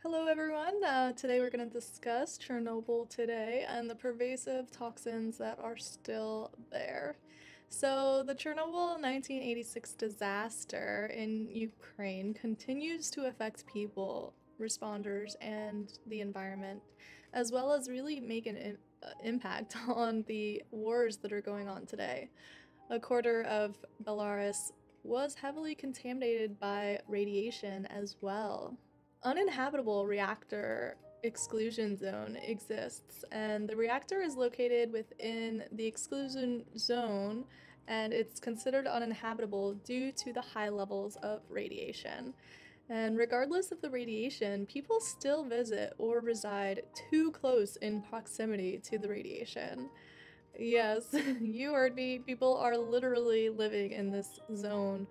Hello, everyone. Today we're going to discuss Chernobyl today and the pervasive toxins that are still there. So, the Chernobyl 1986 disaster in Ukraine continues to affect people, responders, and the environment, as well as really make an impact on the wars that are going on today. A quarter of Belarus was heavily contaminated by radiation as well. Uninhabitable reactor exclusion zone exists, and the reactor is located within the exclusion zone, and it's considered uninhabitable due to the high levels of radiation. And regardless of the radiation, people still visit or reside too close in proximity to the radiation. Yes, you heard me. People are literally living in this zone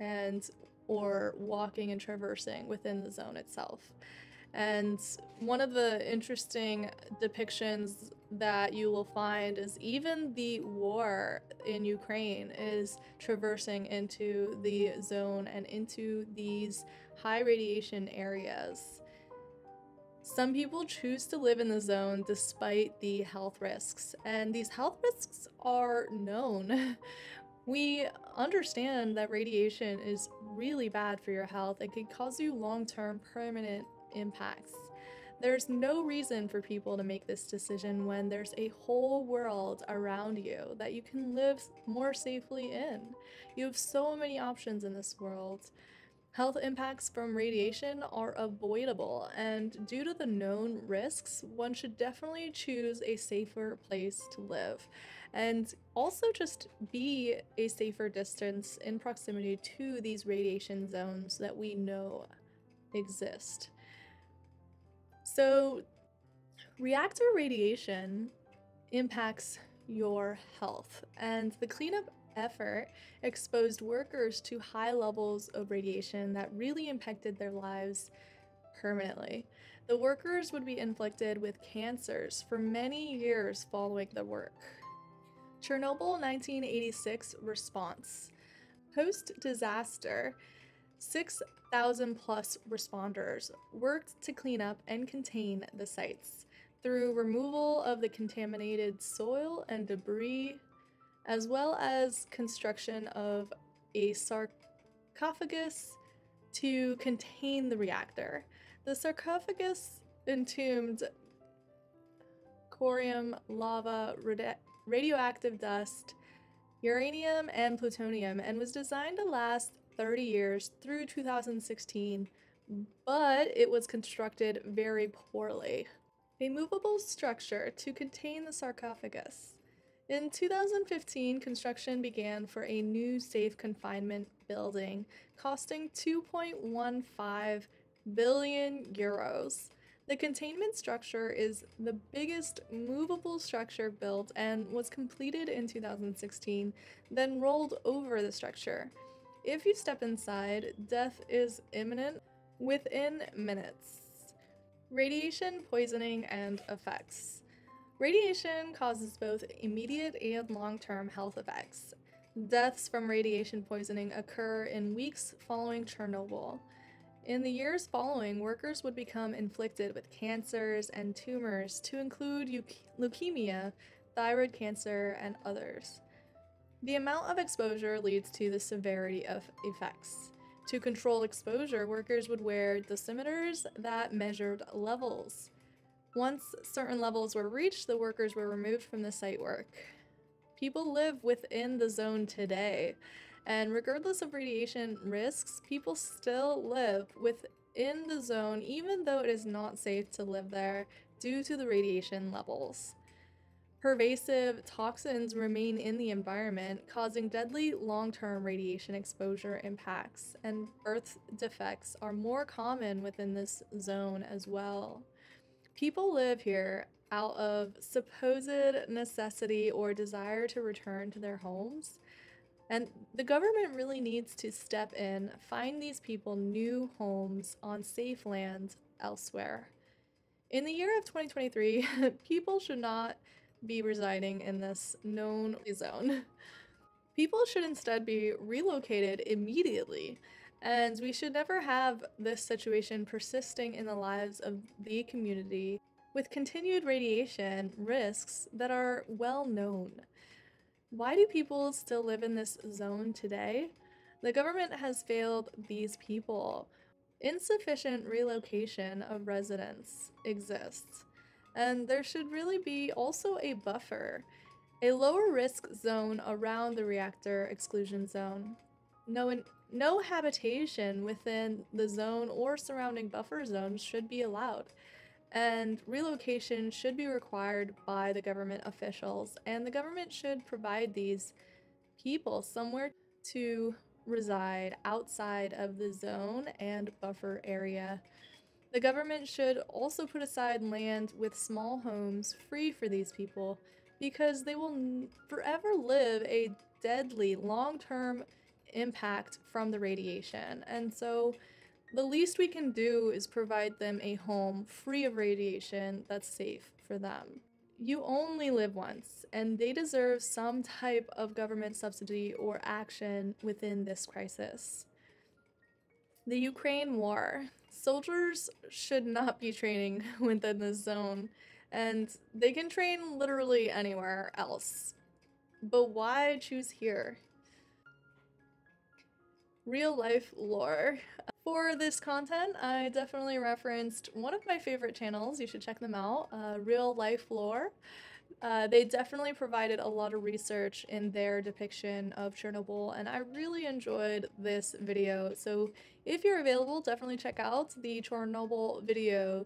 and or walking and traversing within the zone itself. And one of the interesting depictions that you will find is even the war in Ukraine is traversing into the zone and into these high radiation areas. Some people choose to live in the zone despite the health risks, and these health risks are known. We understand that radiation is really bad for your health and can cause you long-term permanent impacts. There's no reason for people to make this decision when there's a whole world around you that you can live more safely in. You have so many options in this world. Health impacts from radiation are avoidable, and due to the known risks, one should definitely choose a safer place to live. And also just be a safer distance in proximity to these radiation zones that we know exist. So, reactor radiation impacts your health, and the cleanup effort exposed workers to high levels of radiation that really impacted their lives permanently. The workers would be inflicted with cancers for many years following the work. Chernobyl 1986 response. Post disaster, 6,000 plus responders worked to clean up and contain the sites through removal of the contaminated soil and debris, as well as construction of a sarcophagus to contain the reactor. The sarcophagus entombed corium, lava, radioactive dust, uranium, and plutonium, and was designed to last 30 years through 2016, but it was constructed very poorly. A movable structure to contain the sarcophagus. In 2015, construction began for a new safe confinement building, costing 2.15 billion euros. The containment structure is the biggest movable structure built and was completed in 2016, then rolled over the structure. If you step inside, death is imminent within minutes. Radiation poisoning and effects. Radiation causes both immediate and long-term health effects. Deaths from radiation poisoning occur in weeks following Chernobyl. In the years following, workers would become inflicted with cancers and tumors to include leukemia, thyroid cancer, and others. The amount of exposure leads to the severity of effects. To control exposure, workers would wear dosimeters that measured levels. Once certain levels were reached, the workers were removed from the site work. People live within the zone today, and regardless of radiation risks, people still live within the zone even though it is not safe to live there due to the radiation levels. Pervasive toxins remain in the environment, causing deadly long-term radiation exposure impacts, and birth defects are more common within this zone as well. People live here out of supposed necessity or desire to return to their homes, and the government really needs to step in, find these people new homes on safe land elsewhere. In the year of 2023, people should not be residing in this known zone. People should instead be relocated immediately, And we should never have this situation persisting in the lives of the community with continued radiation risks that are well known. Why do people still live in this zone today? The government has failed these people. Insufficient relocation of residents exists, and there should really be also a buffer, a lower risk zone around the reactor exclusion zone. No habitation within the zone or surrounding buffer zones should be allowed, and relocation should be required by the government officials, and the government should provide these people somewhere to reside outside of the zone and buffer area. The government should also put aside land with small homes free for these people because they will forever live a deadly long-term impact from the radiation. And so the least we can do is provide them a home free of radiation that's safe for them. You only live once, and they deserve some type of government subsidy or action within this crisis. The Ukraine war. Soldiers should not be training within this zone, and they can train literally anywhere else. But why choose here? Real life lore. For this content, I definitely referenced one of my favorite channels. You should check them out, Real Life Lore. They definitely provided a lot of research in their depiction of Chernobyl, and I really enjoyed this video. So if you're available, definitely check out the Chernobyl video,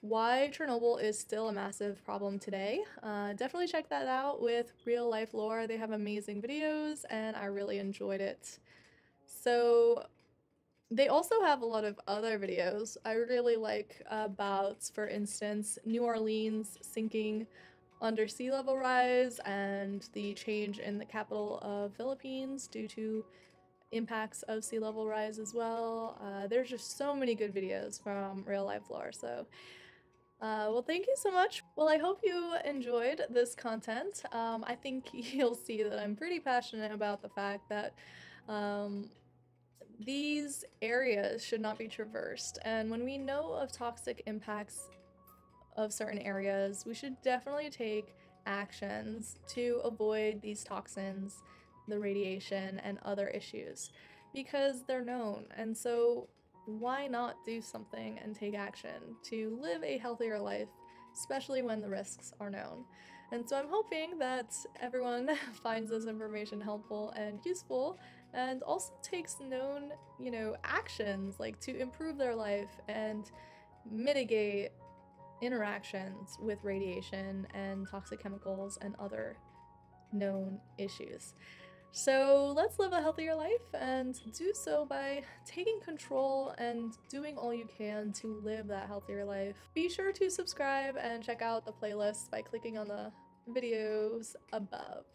Why Chernobyl is Still a Massive Problem Today. Definitely check that out with Real Life Lore. They have amazing videos, and I really enjoyed it. So they also have a lot of other videos I really like about, for instance, New Orleans sinking under sea level rise and the change in the capital of Philippines due to impacts of sea level rise as well. There's just so many good videos from Real Life Lore, so well, thank you so much. Well, I hope you enjoyed this content. I think you'll see that I'm pretty passionate about the fact that these areas should not be traversed, and when we know of toxic impacts of certain areas, we should definitely take actions to avoid these toxins, the radiation, and other issues because they're known. And so why not do something and take action to live a healthier life, especially when the risks are known? And so I'm hoping that everyone finds this information helpful and useful and also takes known, actions like to improve their life and mitigate interactions with radiation and toxic chemicals and other known issues. So let's live a healthier life and do so by taking control and doing all you can to live that healthier life. Be sure to subscribe and check out the playlist by clicking on the videos above.